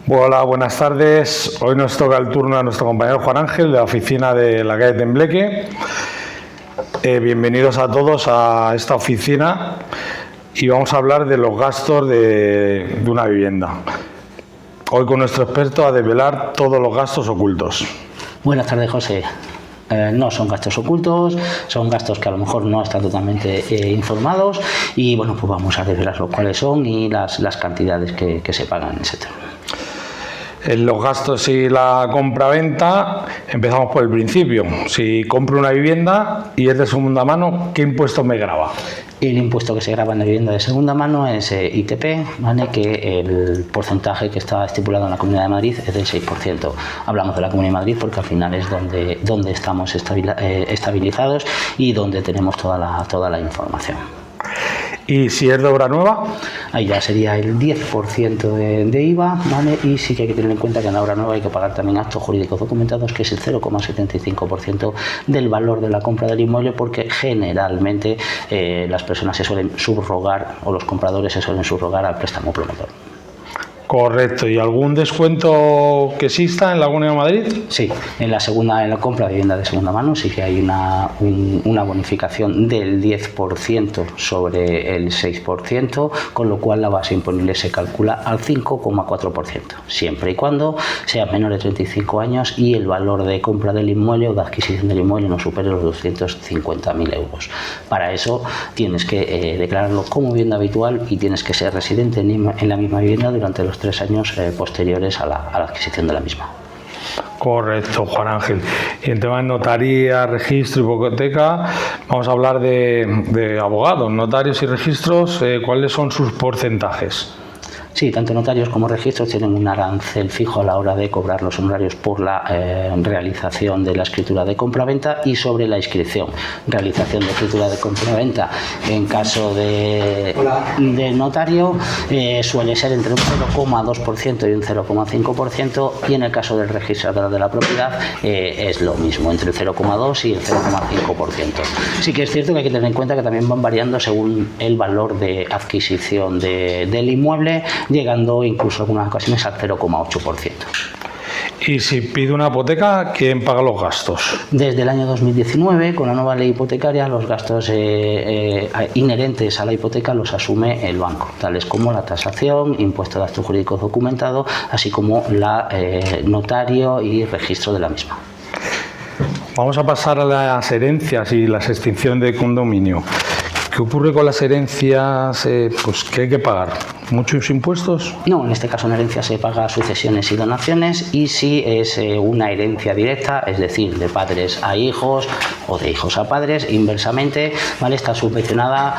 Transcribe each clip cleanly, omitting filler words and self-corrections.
Hola, buenas tardes. Hoy nos toca el turno a nuestro compañero Juan Ángel de la oficina de la calle Tembleque. Bienvenidos a todos a esta oficina y vamos a hablar de los gastos de una vivienda. Hoy con nuestro experto a desvelar todos los gastos ocultos. Buenas tardes, José. No son gastos ocultos, son gastos que a lo mejor no están totalmente informados y bueno, pues vamos a desvelar los cuáles son y las cantidades que se pagan en ese tema. En los gastos y la compra-venta empezamos por el principio. Si compro una vivienda y es de segunda mano, ¿qué impuesto me grava? El impuesto que se grava en la vivienda de segunda mano es ITP, ¿vale? Que el porcentaje que está estipulado en la Comunidad de Madrid es del 6%. Hablamos de la Comunidad de Madrid porque al final es donde estamos estabilizados y donde tenemos toda la información. ¿Y si es de obra nueva? Ahí ya sería el 10% de IVA, ¿vale? Y sí que hay que tener en cuenta que en la obra nueva hay que pagar también actos jurídicos documentados, que es el 0,75% del valor de la compra del inmueble, porque generalmente las personas se suelen subrogar, o los compradores se suelen subrogar al préstamo promotor. Correcto. ¿Y algún descuento que exista en la Comunidad de Madrid? Sí, en la compra de vivienda de segunda mano sí que hay una bonificación del 10% sobre el 6%, con lo cual la base imponible se calcula al 5,4%, siempre y cuando sea menor de 35 años y el valor de compra del inmueble o de adquisición del inmueble no supere los 250.000 euros. Para eso tienes que declararlo como vivienda habitual y tienes que ser residente en la misma vivienda durante los 3 años posteriores a la adquisición de la misma. Correcto, Juan Ángel. Y en tema de notaría, registro, hipoteca, vamos a hablar de abogados, notarios y registros. ¿Cuáles son sus porcentajes? Sí, tanto notarios como registros tienen un arancel fijo a la hora de cobrar los honorarios por la realización de la escritura de compraventa y sobre la inscripción. Realización de escritura de compraventa en caso de notario suele ser entre un 0,2% y un 0,5%, y en el caso del registrador de la propiedad es lo mismo, entre el 0,2 y el 0,5%. Sí que es cierto que hay que tener en cuenta que también van variando según el valor de adquisición del inmueble, llegando incluso en algunas ocasiones al 0,8%. Y si pido una hipoteca, ¿quién paga los gastos? Desde el año 2019, con la nueva ley hipotecaria, los gastos inherentes a la hipoteca los asume el banco, tales como la tasación, impuesto de actos jurídicos documentados, así como la notario y registro de la misma. Vamos a pasar a las herencias y las extinciones de condominio. ¿Qué ocurre con las herencias? Pues ¿qué hay que pagar? ¿Muchos impuestos? No, en este caso en herencia se paga sucesiones y donaciones, y si es una herencia directa, es decir, de padres a hijos o de hijos a padres, inversamente, ¿vale? Está subvencionada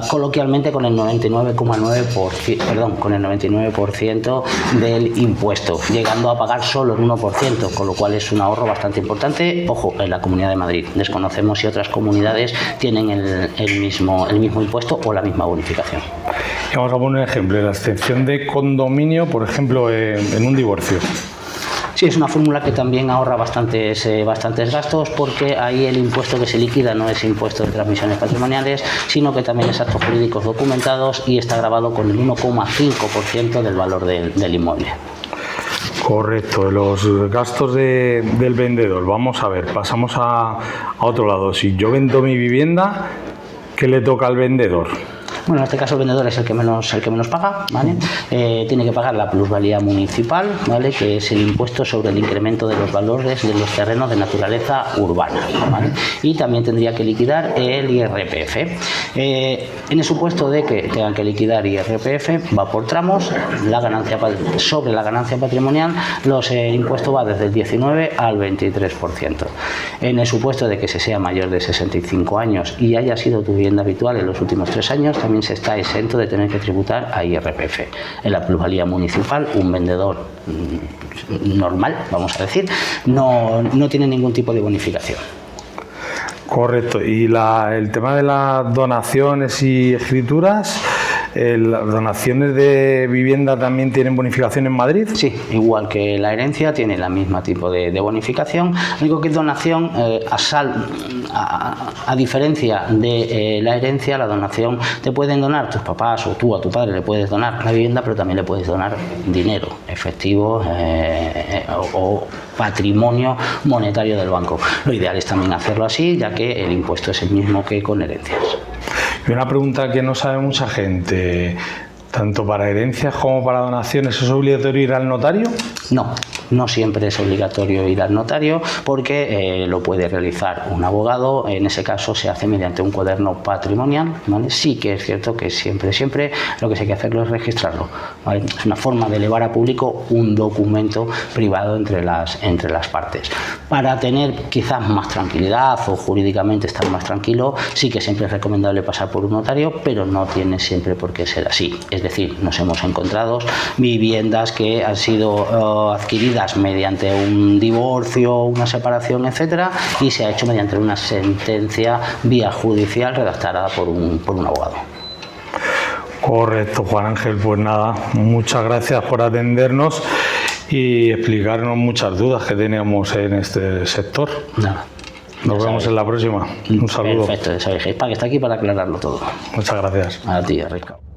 coloquialmente con el 99% del impuesto, llegando a pagar solo el 1%, con lo cual es un ahorro bastante importante. Ojo, en la Comunidad de Madrid. Desconocemos si otras comunidades tienen el mismo impuesto o la misma bonificación. Y vamos a poner un ejemplo, la excepción de condominio, por ejemplo, en un divorcio. Sí, es una fórmula que también ahorra bastantes gastos, porque ahí el impuesto que se liquida no es impuesto de transmisiones patrimoniales, sino que también es actos jurídicos documentados y está grabado con el 1,5% del valor del inmueble. Correcto, los gastos del vendedor. Vamos a ver, pasamos a otro lado. Si yo vendo mi vivienda, ¿qué le toca al vendedor? Bueno, en este caso el vendedor es el que menos paga, ¿vale? Tiene que pagar la plusvalía municipal, ¿vale? Que es el impuesto sobre el incremento de los valores de los terrenos de naturaleza urbana, ¿vale? Y también tendría que liquidar el IRPF. En el supuesto de que tengan que liquidar IRPF, va por tramos. Sobre la ganancia patrimonial, el impuesto va desde el 19 al 23%. En el supuesto de que se sea mayor de 65 años y haya sido tu vivienda habitual en los últimos 3 años, también se está exento de tener que tributar a IRPF. En la plusvalía municipal, un vendedor normal, vamos a decir, no tiene ningún tipo de bonificación. Correcto. Y el tema de las donaciones y escrituras, ¿las donaciones de vivienda también tienen bonificación en Madrid? Sí, igual que la herencia, tiene la misma tipo de bonificación. Lo único que donación a diferencia de la herencia, la donación, te pueden donar tus papás o tú a tu padre le puedes donar la vivienda, pero también le puedes donar dinero, efectivo o patrimonio monetario del banco. Lo ideal es también hacerlo así, ya que el impuesto es el mismo que con herencias. Y una pregunta que no sabe mucha gente, tanto para herencias como para donaciones, ¿es obligatorio ir al notario? No siempre es obligatorio ir al notario porque lo puede realizar un abogado. En ese caso se hace mediante un cuaderno patrimonial, ¿vale? Sí que es cierto que siempre lo que sí hay que hacerlo es registrarlo, ¿vale? Es una forma de elevar a público un documento privado entre las partes. Para tener quizás más tranquilidad o jurídicamente estar más tranquilo, sí que siempre es recomendable pasar por un notario, pero no tiene siempre por qué ser así. Es decir, nos hemos encontrado viviendas que han sido adquiridas mediante un divorcio, una separación, etcétera, y se ha hecho mediante una sentencia vía judicial redactada por un abogado. Correcto, Juan Ángel. Pues nada, muchas gracias por atendernos y explicarnos muchas dudas que teníamos en este sector. Nada. Nos vemos en la próxima. Un saludo. Perfecto, ya sabéis, para que está aquí para aclararlo todo. Muchas gracias. A ti, Ricardo.